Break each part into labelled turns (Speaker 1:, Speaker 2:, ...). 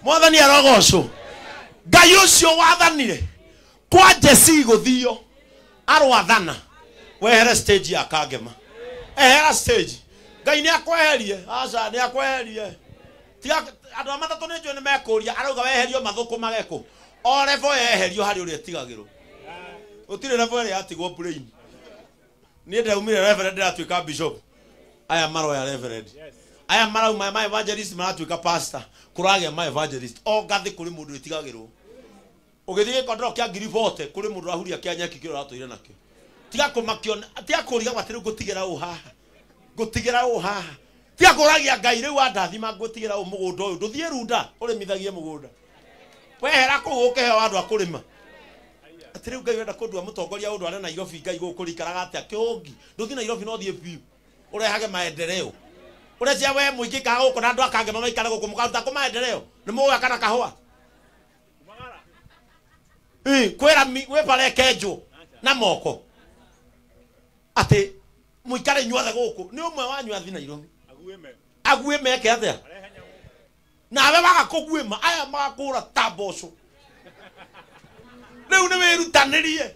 Speaker 1: Mwathani arogoco. Ngai ucio wathanire kwa Jesse guthio arwathana wehere stage ya Kangema. Ehera stage. Ngai ni akweherie. Aca ni akweherie. Tia andu amatatu ni njwe ni mekuria arauga weherio mathuku mageko. O level yeherio hari uri tigagiro. Utire level ya atigwo brain. Ni ndaumire reverend ndatuika bishop. Aya maroya reverend. Aya marau my evangelist maratuika pastor. Kurage my evangelist. O gathi kuri mundu itigagiro. Ugithie kodro kia ngiri 40 kuri mundu ahuria kia nyaki kiro ratuire nakio. Tiga kumakio tiga kuriga batiri gutigira u haha. Gutigira u haha. Tiga kuragia Ngai riu andathima gutigira u mugunda uyu nduthie runda uri mithagie mugunda. Wehera kuguke he wandu akurima. Atiriu Ngai wenda kundua mutongoria undu ari Nairobi Ngai gukurikaraga atia kiongi. Nduthi Nairobi no thie biu. Urehage maendeleo. Urecia we muingi ka guko na andu akange mamaikare guku mukaruta ku maendeleo. Ni muwa kana kahua. Kwera we pale kejo na moko. Ate muikare nyuathe guku ni umwe wanyu athi Nairobi. Agueme ke atia. Na we waga kuguema aya magakura taboco. Riu ni wirutanirie.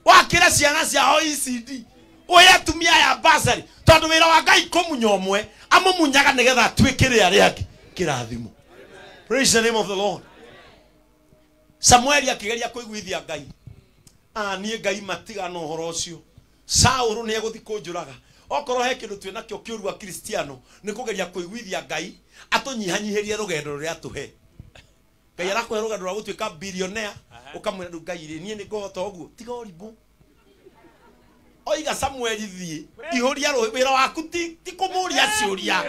Speaker 1: Wakira ciana cia OECD. Oya tumia ya basari. Tondu wira wa Ngai kumunyomwe amumunyaga nigetha twikire ari yake kirathimo. Praise the name of the Lord. Samuel akigeria kuiguithia Ngai. Nie Ngai matiga no horo ucio. Saul ni eguthi kunjuraga. Okoro he kindu twina kio kiurua Kristiano ni kugeria kuiguithia Ngai atunyihanyihirie rugendo ruria tuhe. Ngai arakuhe rugendo rwa gutuika billionaire ukamwira ndu Ngai ri nie ni ngohota uguo tiga oribo. Oiga Samuel thie ihuria wira waku ti kumuria ciuria.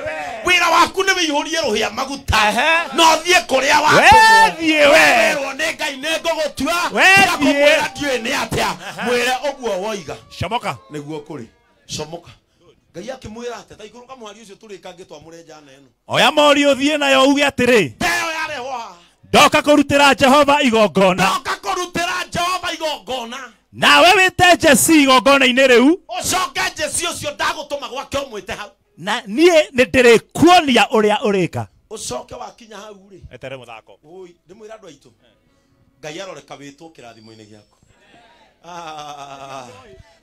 Speaker 1: Wira waku ni wihurie ruhia maguta. No thie kuria waku. Thie we. Ro ne Ngai ne ngogutua. Tiga kumwira ndiwe ni atia. Mwire uguo woiga. Shomoka. Niguo kuri. Shomoka. Ngai akimwira ate ta iguru kamwari ucio turikange twamurenja neno. Oya mori uthie nayo uge atiri. Teo yareho. Ndoka kurutira Jehova igongona. Ndoka kurutira Jehova igongona. Nawe wite Jesse igongona-ini riu. Ucoke Jesse ucio ndagutuma gwake umwite hau. Na nie ni ndirikuonia uria urika. Ucoke wakinya hau ri. Etere muthako. Oi, ndimwira andu aitu. Ngai aroreka witwo kirathimo-ini giaku.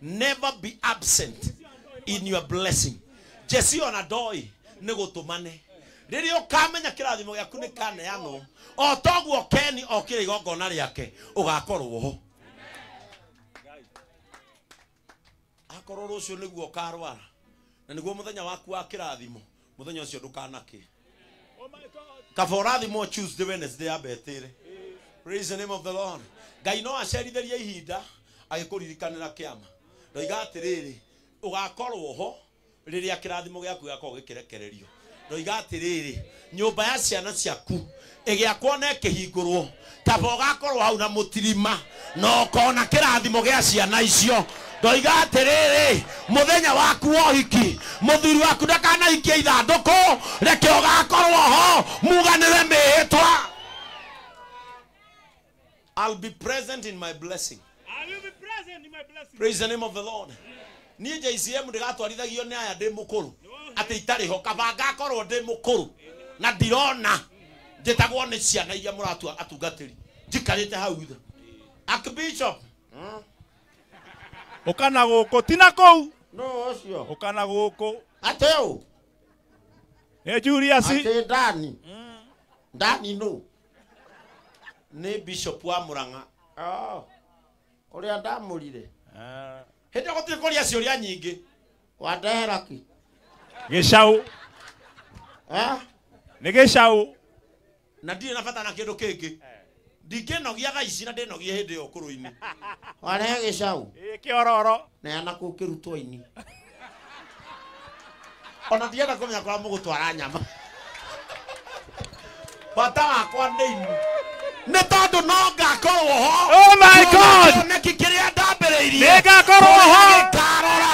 Speaker 1: Never be absent in your blessing. Jesse ona doi ni gutumane. Riri ukamenya kirathimo giaku ni kaneano. O toguo Keni okire igongona riake ugakorwo ho. Akorwo rucio niguo karwara. Na niguo muthenya waku wa kirathimo. Muthenya ucio ndukanake. Oh my God. Kaforathimo Tuesday Wednesday abetire. Praise the name of the Lord. Ngai no acerithĩrie ihinda agĩkũririkanĩra kĩama. Ndoiga atĩrĩrĩ ugakorwo ho rĩrĩa kĩrathimo gĩaku gĩakorwo gĩkĩrekererio. Ndoiga atĩrĩrĩ nyũmba ya ciana ciaku ĩgĩakwo na ĩkĩhingũrwo. Kaba ũgakorwo hau na mũtirima no kona kĩrathimo gĩa ciana icio. Ndoiga atĩrĩrĩ muthenya waku wa ũhiki mũthuri waku ndakanahikia ithandũkũ reke ũgakorwo ho muganĩre mĩhĩtwa. I'll be present in my blessing. I will be present in my blessing. Praise the name of the Lord. Niĩ JCM ndigatwarithagio nĩ aya ndĩ mũkũrũ atĩ itarĩ ho kaba ngakorwo ndĩ mũkũrũ na ndirona njĩtagwo nĩ ciana iria mũratua atungatĩri njikarĩte hau ithe. Archbishop ukana guku tina kou no ucio ukana guku ateu Julius ate Dani no ni bishop wa Murang'a uria ndamurire hindi gutire kuria ciuria nyingi wandehera ki gicau ni gicau na ndire na bata na kindu kingi ndingenogia gaici na ndinogie hindi yo kuru-ini warehe gicau kiororo neana kuu kirutwo-ini ona ndienda kumenya kwa mugutwara nyama bata wakwa ndeini nĩ tondũ no ngakorwo ho. Oh my God, neki kĩrĩa ndambĩrĩirie ngakorwo ho ngarora.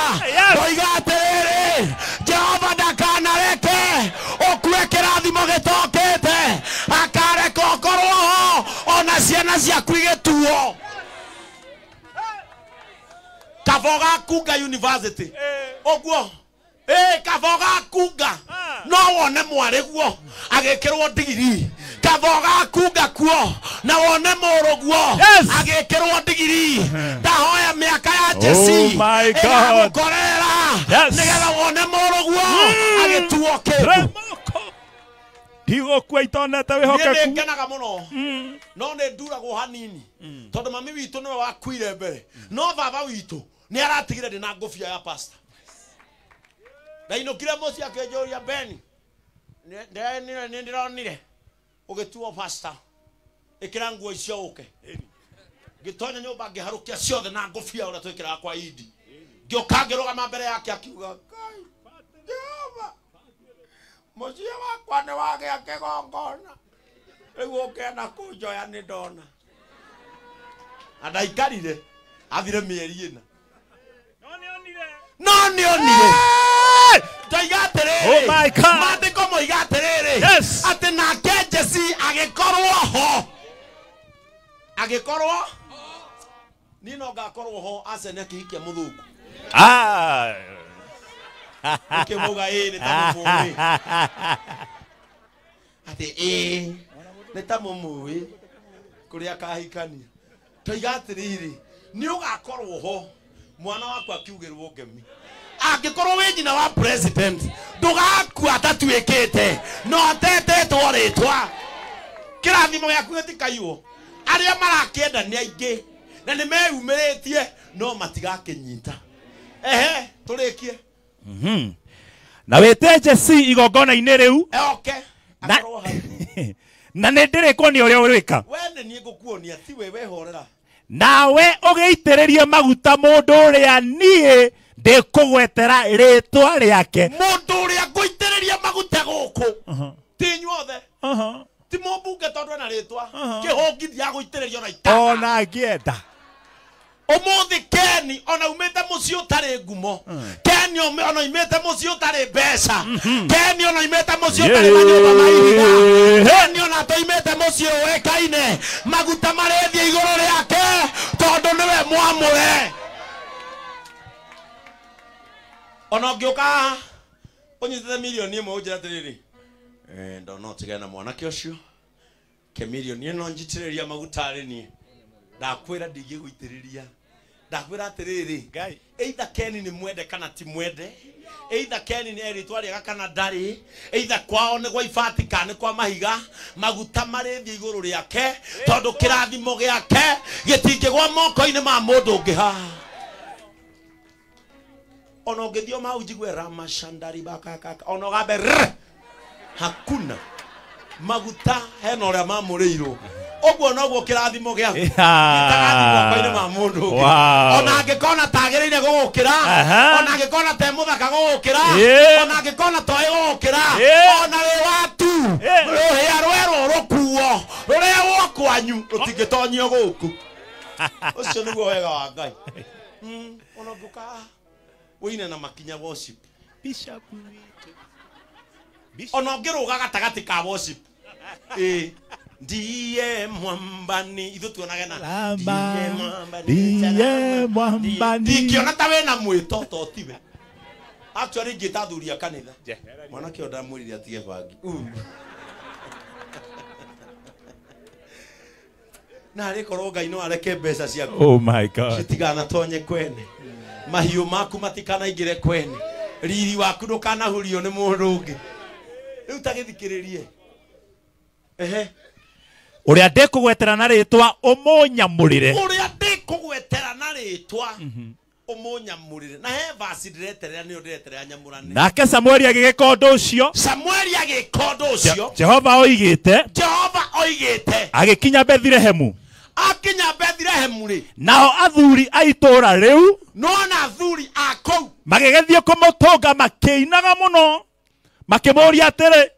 Speaker 1: Ndoiga atĩrĩrĩ Jehova ndakanareke ũkue kĩrathimo gĩtokĩte akareka ũkorwo ho ona ciana ciaku igĩtuo. Kaba gakunga university ũguo kaba gakunga no wone mwarĩguo agĩkĩrwo ndigiri gathoga kunga kuo na wone mũrũguo agĩkĩrwo ndigiri ndahoya mĩaka ya Jesse ĩgagũkorera nĩgetha wone mũrũguo agĩtuo kĩndũ
Speaker 2: Higo kwa itonete wihokeku.
Speaker 1: Niĩ nĩngenaga mũno no nĩ nduragwo hanini tondũ mami witũ nĩwe wakuire mbere no baba witũ nĩ aratigire ndĩna ngũbia ya pastor ndainũkire mũciĩ akĩnjũria Beni nĩ ndĩronire ũgĩtuo pastor ĩkĩra nguo icio ũke ngĩtonya nyũmba ngĩharũkia ciothe na ngũbia ũrĩa twĩkĩraga kwa Idi ngĩũka ngĩrũgama mbere yake akiuga Jehova mũciĩ wakwa nĩ wagĩa kĩgongona rĩu ũkĩenda kũnjoya nĩ ndona na ndaikarire athire mĩeri ĩna no nĩonire ndoiga atĩrĩrĩ maandĩko moiga atĩrĩrĩ atĩ nake Jesse agĩkorwo niĩ no ngakorwo ho acene akĩhikia mũthũngũ ũkĩmauga nĩ ta mũmũĩ atĩ nĩ ta mũmũĩ kũrĩa akahikania ndoiga atĩrĩrĩ nĩ ũgakorwo ho mwana waku akiugĩrwo ngemi angĩkorwo wĩ nyina wa president ndũgakua tatuĩkĩte no tetetwo rĩtwa kĩrathimo gĩaku gĩtikaiywo arĩa marakĩenda nĩ aingĩ na nĩ meyumĩrĩtie no matigakĩnyita tũrĩkie
Speaker 2: na wĩte Jesse igongona-inĩ rĩu na nĩ ndĩrĩkwo nĩ ũrĩa ũrĩka
Speaker 1: we nĩ niĩ ngũkuonia ti we wehorera
Speaker 2: nawe ũgĩitĩrĩrie maguta mũndũ ũrĩa niĩ ndĩkũgwetera rĩtwa rĩake
Speaker 1: mũndũ ũrĩa ngũitĩrĩria maguta gũkũ ti inyuothe ti mũmbunge tondũ ena rĩtwa kĩhũngithia gũitĩrĩrio na itaka
Speaker 2: ona ngĩenda
Speaker 1: ũmũthĩ Keni ona umĩte mũciĩ ũtarĩ ngumo Keni ona umĩte mũciĩ ũtarĩ mbeca Keni ona umĩte mũciĩ ũtarĩ manyũmba ma ihiga Keni ona toimĩte mũciĩ ũĩkaine maguta marĩthiĩ igũrũ rĩake tondũ nĩwe mwamũre ona ũngĩũka ũnyitĩte mirioni ĩmwe ũnjĩra atĩrĩrĩ ndona ũtigane na mwanake ũcio ke mirioni ĩno njitĩrĩria maguta arĩ niĩ ndakwĩra ndingĩgũitĩrĩria ndakwĩra atĩrĩrĩ either Keni nĩ mwende kana ti mwende either Keni nĩ rĩtwa rĩega kana ndarĩ either kwao nĩ gwa ibati kana nĩ kwa mahiga maguta marĩthiĩ igũrũ rĩake tondũ kĩrathimo gĩake gĩtingĩgwa moko-inĩ ma mũndũ ũngĩ haha ona ũngĩthiĩ mau njigue ramashandari bakakaka ona ũgambe hakuna maguta hena ũrĩa mamũrĩirwo ũguo noguo kĩrathimo gĩaku gĩtagathimo moko-inĩ ma mũndũ ũngĩ ona angĩkona tagĩrĩire gũgũkĩra ona angĩkona te mũthaka gũgũkĩra ona angĩkona toĩ gũgũkĩra ona wĩ watu rũhĩa rwerũ rũkuo rũrĩa gwakwanyu rũtingĩtonyio gũkũ ũcio nĩguo wega wa Ngai ona ngũka wĩine na makinya worship bishop ona ngĩrũga gatagatĩ ka worship ndiye mwambani ithu tuonage na ndiye mwambani ndikiona ta wena mwĩto to tiwe actually ngĩtathuria kanitha mwanake ũyũ ndamwĩrire atige bangi na rĩkorwo Ngai no areke mbeca ciaku
Speaker 2: oh my God
Speaker 1: citiganatoonye kwene mahiũ maku matikanaingĩre kwene riri waku ndũkanahurio nĩ mũndũ ũngĩ rĩu ta gĩthikĩrĩrie
Speaker 2: ũrĩa ndĩkũgwetera na rĩtwa ũmũnyamũrĩre
Speaker 1: ũrĩa ndĩkũgwetera na rĩtwa ũmũnyamũrĩre na he vasi ndĩreterera nĩyo ndĩreterera nyamũrane
Speaker 2: nake Samueli agĩgĩka ũndũ ũcio
Speaker 1: Samueli agĩka ũndũ ũcio
Speaker 2: Jehova oigĩte
Speaker 1: agĩkinya
Speaker 2: Bethlehemu
Speaker 1: akinya Bethlehemu rĩ
Speaker 2: nao athuri a itũũra rĩu
Speaker 1: no na athuri a kũu
Speaker 2: magĩgĩthiĩ kũmũtũnga makĩinaga mũno makĩmũũria atĩrĩ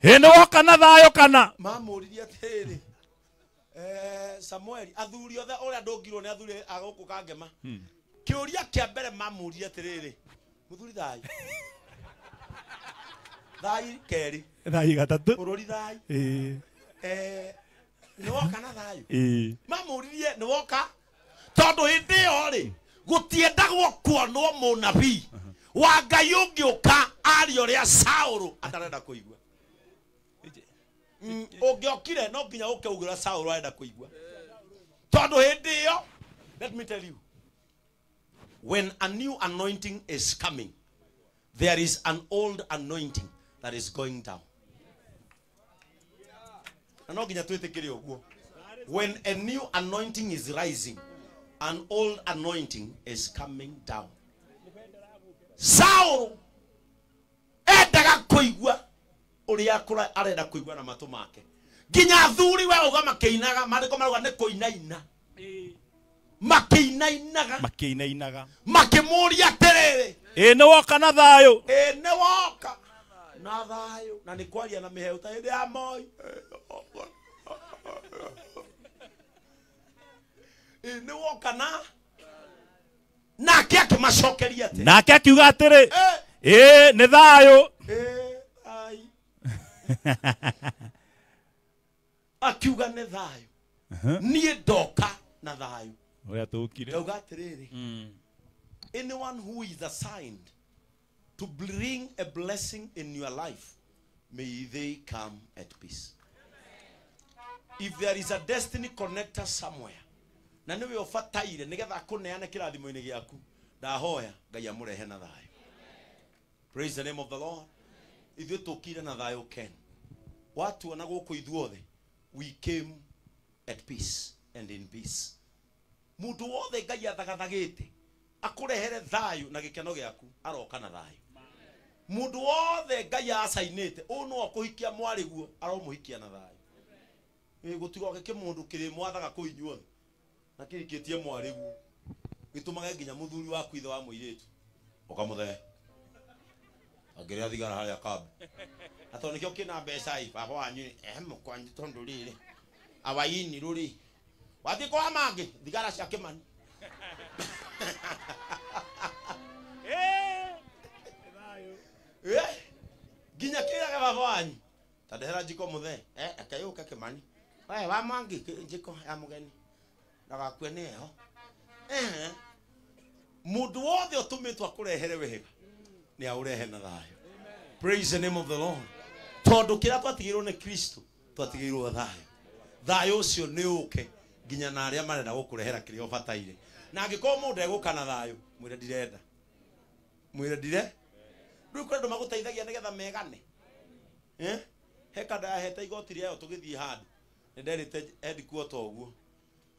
Speaker 2: nĩ woka na thayũ kana
Speaker 1: mamũririe atĩrĩrĩ Samueli athuri othe ũrĩa ndũngirwo nĩ athuri a gũkũ Kangema kĩũria kĩa mbere mamũririe atĩrĩrĩ mũthuri thayũ thayũ kerĩ
Speaker 2: thayũ gatatũ
Speaker 1: bũrũri thayũ nĩ woka na thayũ mamũririe nĩ woka tondũ hĩndĩ ĩyo rĩ gũtiendagwo kuonwo mũnabii wa Ngai ũngĩũka aria ũrĩa Saũlũ atarenda kũigua Ogiokire no nginya ukeugira Saul aenda kuigua. Tondu hindi iyo, let me tell you, when a new anointing is coming, there is an old anointing that is going down. No nginya twetikire uguo. When a new anointing is rising, an old anointing is coming down. Saul endaga kuigua uria akura arenda kuigua na matu make. Ginya thuri we uga makeinaga mariko maruga ne koinaina. Makeinainaga.
Speaker 2: Makeinainaga.
Speaker 1: Makemuria terere.
Speaker 2: Ne woka na thayo.
Speaker 1: Ne woka na thayo. Na ni kwaria na miheu ta hinde ya moi. Ne woka na kia kimacokeria te.
Speaker 2: Na kia kiuga atiri. Ne thayo.
Speaker 1: Ai. Akiuga ne thayo. Nie ndoka na thayo.
Speaker 2: Oya tukire.
Speaker 1: Uga atiriri. Anyone who is assigned to bring a blessing in your life, may they come at peace. If there is a destiny connector somewhere, na niwe ofataire nigetha kuneana kirathimo-ini giaku, ndahoya Ngai amurehe na thayo. Praise the name of the Lord. If you tukire na thayo ken, watu wana guku ithuothe, we came at peace and in peace. Mundu wothe Ngai athagathagite akurehere thayo na gikeno giaku aroka na thayo. Mundu wothe Ngai asainite uno akuhikia mwariguo aromuhikia na thayo. Gutigoke kimundu kiri mwathaga kuinyuothe na kirikitie mwariguo gitumage nginya muthuri waku ithe wa muiritu ukamuthe agiria thigara haria kambe atonikio kina mbeca i baba wanyu mukwanyu tondu riri awaini ruri wathi kwa mangi thigara cia kimani ginya kiraga baba wanyu tandehera njiko muthe akayuka kimani we wa mangi njiko ya mugeni ndagakue neho mundu wothe utumitwa kurehere wega ni aurehe na thayo. Praise the name of the Lord. Tondu kira twatigirwo ni Kristo twatigirwo thayo. Thayo ucio ni uke ginya na aria marenda gukurehera kiria ubataire. Na angiko mundu eguka na thayo mwire ndirenda. Mwire ndire. Riu kuri ndu maguteithagia nigetha megane. Hekada heta igoti ria tugithie handu. Nderite headquarter uguo.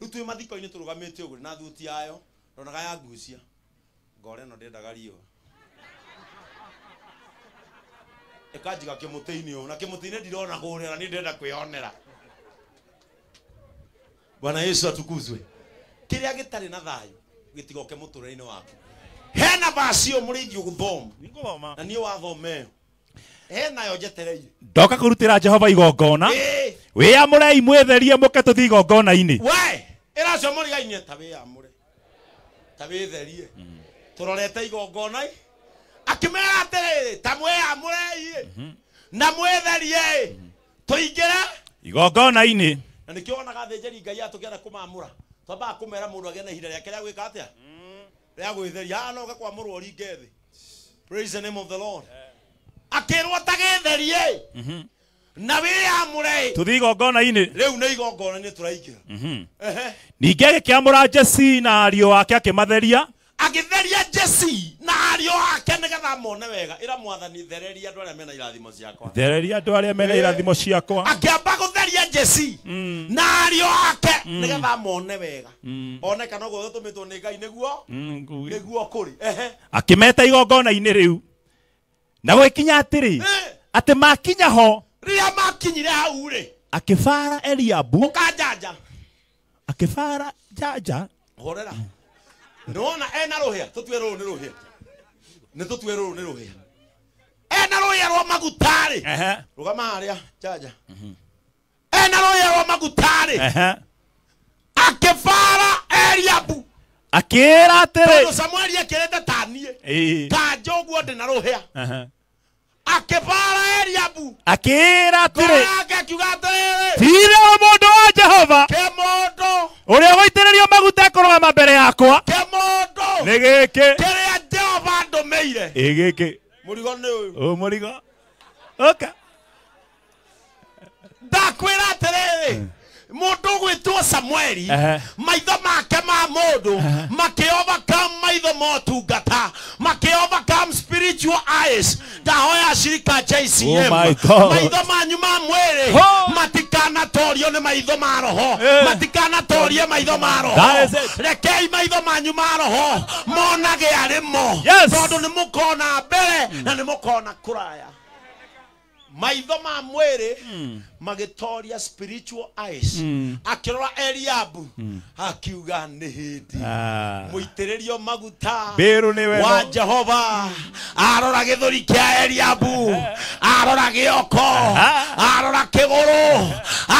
Speaker 1: Riu twi mathiko-ini turugamite uguo na thuti yayo ndonaga ya ngucia. Ngore no ndendaga riwa. Ekajiga kimuteini o na kimuteini ndirona kurera ni ndenda kwionera. Bwana Yesu atukuzwe. Kiria gitari na thayo gitigoke muturire-ini waku. Hena basio murigi guthoma.
Speaker 2: Ningoma.
Speaker 1: Na niyo wathomeo. Hena yo jetereire.
Speaker 2: Ndoka kurutira Jehova igongona. We amurei mwetherie muke tuthi igongona-ini.
Speaker 1: We iracio muriga-ini tawe amure. Tawe therie. Turorete igongona akimera atiriri tamwe amurei na mwetherie tuingira
Speaker 2: igongona-ini.
Speaker 1: na nikionaga thenjeri Ngai atukienda kumamura twamba kumera mundu agene ihinda riake ria gwika atia ria gwitheria no gakwa murwori ngethi. Praise the name of the Lord. Akirwo tagetherie na we amure
Speaker 2: tuthi igongona-ini.
Speaker 1: Riu ni igongona-ini turaingira.
Speaker 2: Ningi agikiamura Jesse na ariũ ake akimatheria.
Speaker 1: Agitheria Jesse na ariũ ake nigetha mone wega ira mwathani thereria andu aria mena irathimo ciakwa.
Speaker 2: Thereria andu aria mena irathimo ciakwa.
Speaker 1: Akiamba gutheria Jesse na ariũ ake nigetha mone wega. One kana guo tumitwo ni Ngai niguo kuri.
Speaker 2: Akimeta igongona-ini riu. Na gwikinya atiri ati makinya ho.
Speaker 1: Ria makinyire hau ri.
Speaker 2: Akifara Eliabu.
Speaker 1: Ukajanja.
Speaker 2: Akifara jaja.
Speaker 1: Horera. Nona ena rohia tutwe ro ni rohia. Ni tutwe ro ni rohia. Ena rohia ro magutari. Rugama haria jaja. Ena rohia ro magutari. Akifara Eliabu.
Speaker 2: Akira atiri.
Speaker 1: Tondu Samueli akirete tanie. Ta joguo ndi na rohia. Akifara Eliabu.
Speaker 2: Akira atiri.
Speaker 1: Akiuga atiri.
Speaker 2: Tire mundu wa Jehova.
Speaker 1: Ke mundu.
Speaker 2: Uria waitiririo maguta kurugama mbere yakwa.
Speaker 1: Ke mundu.
Speaker 2: Ni giki.
Speaker 1: Kiria Jehova ndumeire.
Speaker 2: Giki.
Speaker 1: Murigo ni uyu.
Speaker 2: Murigo. Oka.
Speaker 1: riri mundu gwitwo Samueli maitho make ma mundu make overcome maitho motungata make overcome spiritual eyes ndahoya shirika JCM maitho manyu ma mwiri matikana torio ni maitho ma roho matikana torie maitho ma roho rekei maitho manyu ma roho monage arimo tondu ni mukona mbere na ni mukona kuraya maitho ma mwiri magitoria spiritual eyes akirora Eliabu akiuga ni hindi muitiririo maguta wa Jehova arora githuri kia Eliabu arora gioko arora kiguru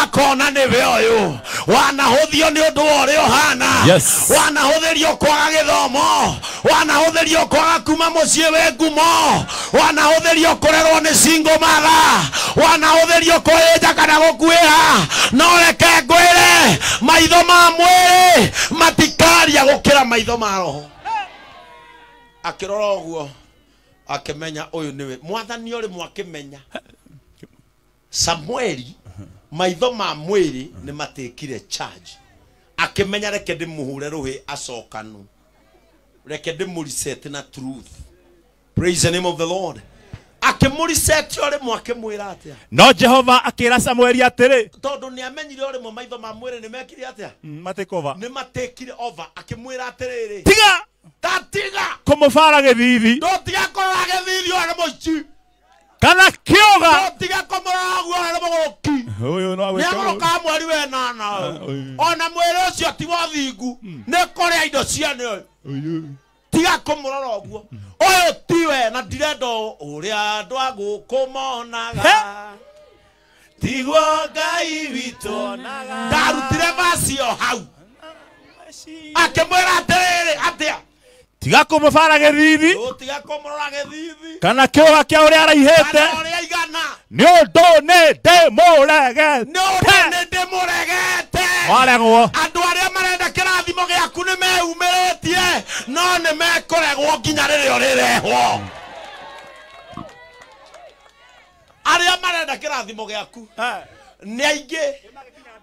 Speaker 1: akona ni we uyu wanahuthio ni undu urio hana wanahuthirio kwaga githomo wanahuthirio kwaga kuma mucii we ngumo wanahuthirio kurerwo ni single mother wanahuthirio kuija kana gukuiha no reke ngwire maitho ma mwiri matikaria gukira maitho ma roho akirora uguo akimenya uyu niwe mwathani uri mwakimenya Samueli maitho ma mwiri ni matikire charge akimenya reke ndimuhure ruhi acokanu reke ndimureset na truth. Praise the name of the Lord. Akimureset ore mwakimwira atia
Speaker 2: no Jehova akira Samueli atiri
Speaker 1: tondu ni amenyire ore mo maitho ma mwiri ni mekire atia
Speaker 2: matekova
Speaker 1: ni matekire over akimwira atiriri
Speaker 2: tiga
Speaker 1: tatiga
Speaker 2: kumufara githithi
Speaker 1: ndo tiga korora githithi ore moici
Speaker 2: kana kioga
Speaker 1: ndo tiga komora guo ore mogoki
Speaker 2: uyu no agwe
Speaker 1: ka mweri we nana ona mwiri ucio ti wa thingu ni koria indo ciane uyu tiga komorora uguo oyo tiwe na direndo uria andu agukumonaga tigwo Ngai witu ndarutire vacio hau akimwira atiriri atia
Speaker 2: tiga kumufara githithi
Speaker 1: tiga komorora githithi
Speaker 2: kana kioga kia uria araihite
Speaker 1: uria igana
Speaker 2: ni undu ni ndimuregete waregwo
Speaker 1: andu aria marenda kirathimo giaku ni meumiritie no ni mekuregwo nginya riria urirehwo aria marenda kirathimo giaku ni aingi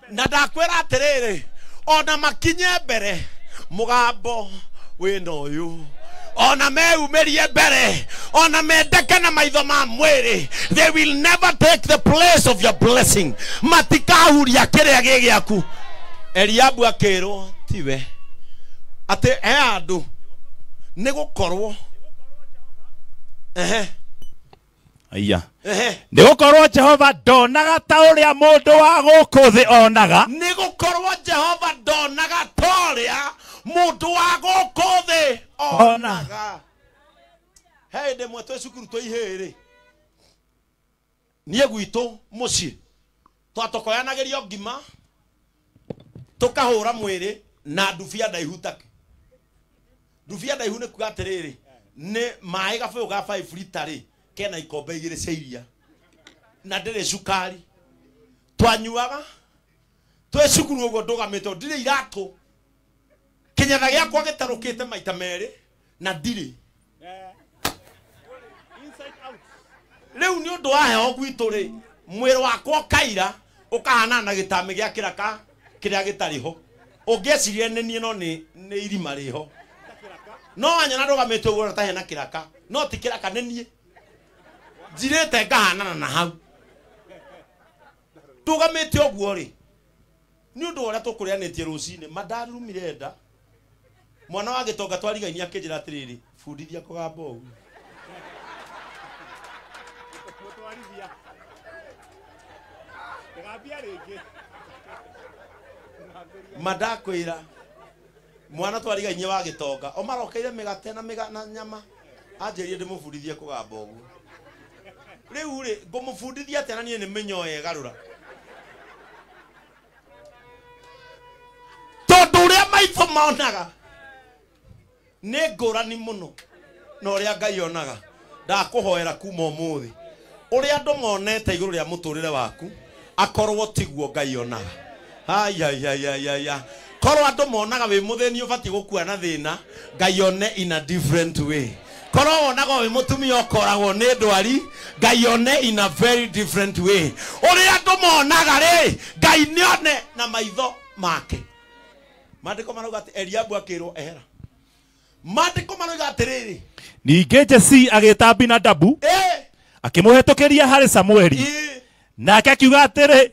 Speaker 1: na ndakwira atiriri ona makinye mbere mugambo wina uyu ona meumirie mbere ona mendeke na maitho ma mwiri they will never take the place of your blessing matikahuria kiria gigiaku Eliabu akirwo tiwe ati andu ni gukorwo
Speaker 2: aya ni gukorwo Jehova ndonaga ta uria mundu wa guku thi onaga
Speaker 1: ni gukorwo Jehova ndonaga ta uria mundu wa guku thi onaga hey de mwetu cukuru toihiri nie gwitu mucii twatokoyanagirio ngima tukahura mwiri na ndubia ndaihu take ndubia ndaihu ni kuga atiriri ni mai gabuyu ga 5 liter kena ikombe igiri cia iria na ndire cukari twanyuaga twe cukuru ugo ndugamite ndire iratu kinyatha giakwa gitarukite maita meri na ndire riu ni undu wa heho gwitu ri mwiri wakwa kaira ukahana na gitami gia kiraka kiria gitariho ungecirie nenie no ni irima riho no anyana ndugamite uguo ta hena kiraka no ti kiraka nenie njirite ngahanana na hau ndugamite uguo ri ni undu uria tukurianitie rucini madarumire nda mwana wa gitonga twarigainia kinjira atiriri fundithia kugamba uguo madakwira mwana twarigainie wa gitonga o marokeire migate na nyama anjerie ndimufundithie kugamba uguo riu ri ngumufundithia atena nie ni menyoe garura tondu uria maitho maonaga ni ngurani muno na uria Ngai onaga ndakuhoera kuma umuthi uria andu monete iguru ria muturire waku akorwo tiguo Ngai onaga ya korwo andu monaga wi mutheni ubati gukua na thina Ngai one in a different way okoro onago we mutumia okoragwo ni ndwari Ngai one in a very different way uria tumonaga ri Ngai nione na maitho make Mandiko marauga ati Eliabu akirwo ehera Mandiko marauga atiriri
Speaker 2: Ningĩ Jesse agĩta Abinadabu akĩmũhetũkĩria harĩ Samueli nake akiuga atĩrĩ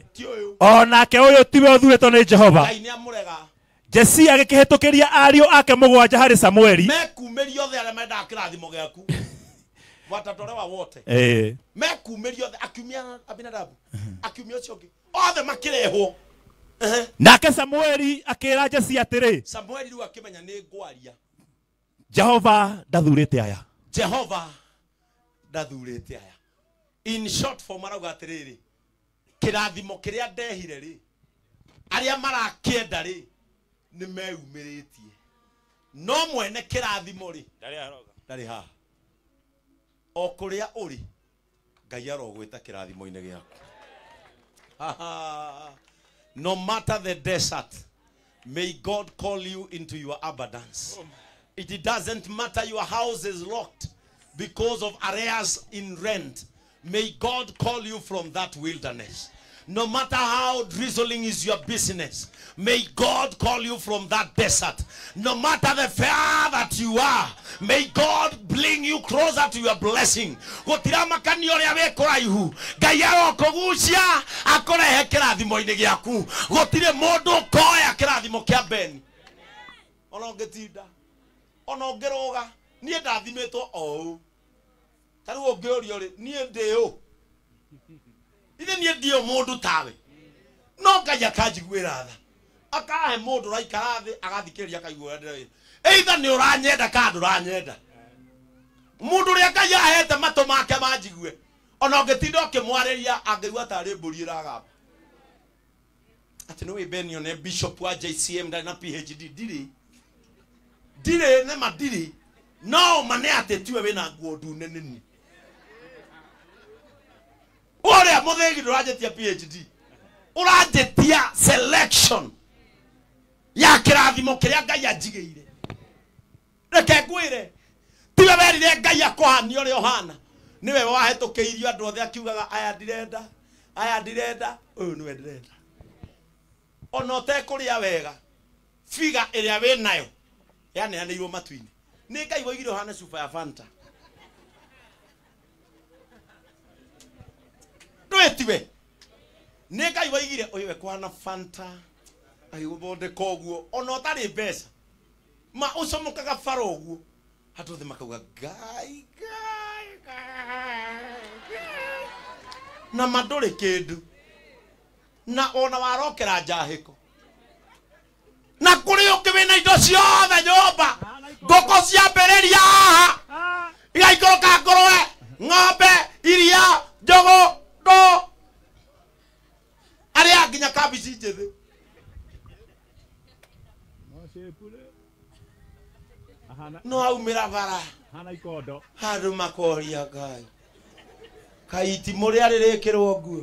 Speaker 2: onake ũyũ tiwe ũthuurĩtwo nĩ Jehova
Speaker 1: Ngai nĩamũrega
Speaker 2: Jesse agĩkĩhetũkĩria ariũ ake mũgwanja harĩ Samueli
Speaker 1: mekumĩria othe arĩa mendaga kĩrathimo gĩaku watatolewa wote mekumĩria othe akiumia Abinadabu akiumia ũcio ũngĩ othe makĩrehwo
Speaker 2: nake Samueli akĩra Jesse atĩrĩ
Speaker 1: Samueli rĩu akĩmenya nĩ ngwaria
Speaker 2: Jehova ndathurĩte aya
Speaker 1: Jehova ndathurĩte aya in short form arauga atĩrĩrĩ kĩrathimo kĩrĩa ndehire rĩ arĩa marakĩenda rĩ nĩ meumĩrĩtie no mwene kĩrathimo rĩ ndarĩ haha o kũrĩa ũrĩ Ngai arogwĩta kĩrathimo-inĩ gĩaku no matter the desert may God call you into your abundance it doesn't matter your house is locked because of arrears in rent may God call you from that wilderness no matter how drizzling is your business may God call you from that desert no matter the far that you are may God bring you closer to your blessing gutira makani oria we kuraihu Ngai arokugucia akurehe kirathimo-ini giaku gutire mundu koya kirathimo kia Beni ona ungitinda ona ungiruga nie ndathimitwo o taru ungiurio ri nie ndio ithe nie ndio mundu tawe no Ngai akanjiguira tha akahe mundu raikara thi agathikĩrĩria akaigua ndĩrĩ either ni uranyenda ka nduranyenda mundu ria Ngai ahete matu make manjigue ona ungitinda ukimwarĩria angĩigua tarĩ mbũri ĩragamba ati no Benio ne bishop wa JCM ndari na PhD dire ne madiri no mane atetiwe wina nguo ndune nini ore muthegi ndurajetia PhD urajetia selection ya kirathimo kiria Ngai anjigĩire reke ngwire tiwe werire Ngai akohania ũrĩa ũhana niwe wahetũkĩirio andũ othe akiugaga aya ndirenda ũyũ niwe ndirenda ona ũtekũrĩa wega figa ĩrĩa wĩ nayo yaneanĩirwo matu-inĩ nĩ Ngai woigire ũhane cuba ya Fanta ndwĩtiwe nĩ Ngai woigire ũyũ we kwana Fanta agĩgũthondeka ũguo ona ũtarĩ mbeca ma ũcomokaga bara ũguo andũ othe makauga Ngai na mandũrĩ kĩndũ na ona warokera njahĩko na kũrĩ ũngĩ wĩna indo ciothe nyũmba ngũkũ ciambĩrĩria haha igaikũrũka ngũrũwe ng'ombe iria njogo ndo arĩa nginya kabici njĩthĩ no aumĩra bara handũ makoria Ngai kaiti mũrĩa rĩrĩkĩrwo nguo